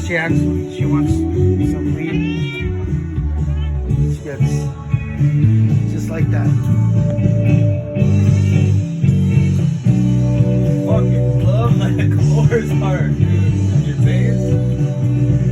she acts when she wants some weed. She gets just like that. Fucking love that chorus part, dude. Your bass.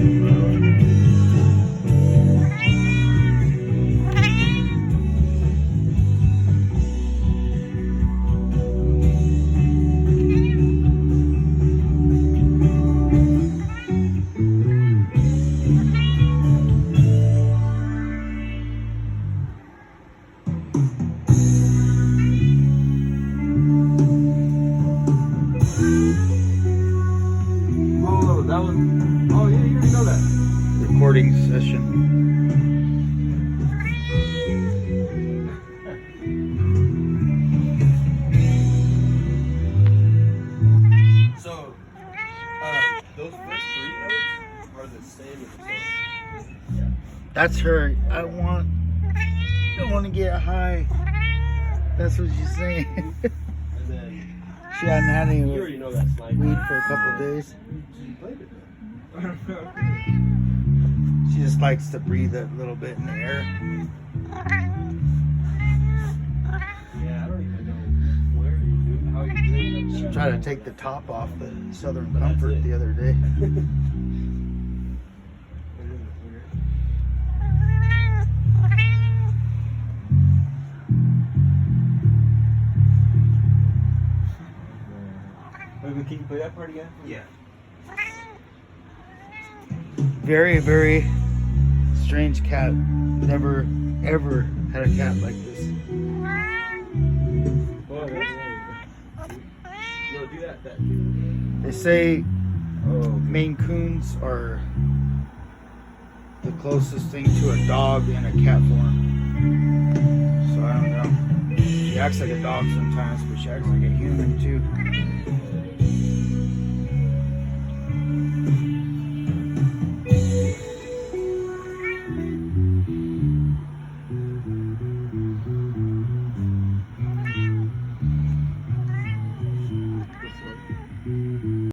That was, oh yeah, you already know that. Recording session. So, those first three notes are the same as the same. Yeah. That's her. I want to get high. That's what she's saying. And then, She hadn't had any you already know that slide. weed for a couple of days. You played it though. She just likes to breathe a little bit in the air. Yeah, I don't even know where you do, how you do it. She tried to take the top off the Southern Comfort the other day. Wait, can you play that part again? Yeah. Very, very strange cat. Never, ever had a cat like this. Oh, no, do that. They say Oh, Maine coons are the closest thing to a dog in a cat form. So I don't know. She acts like a dog sometimes, but she acts like a human too.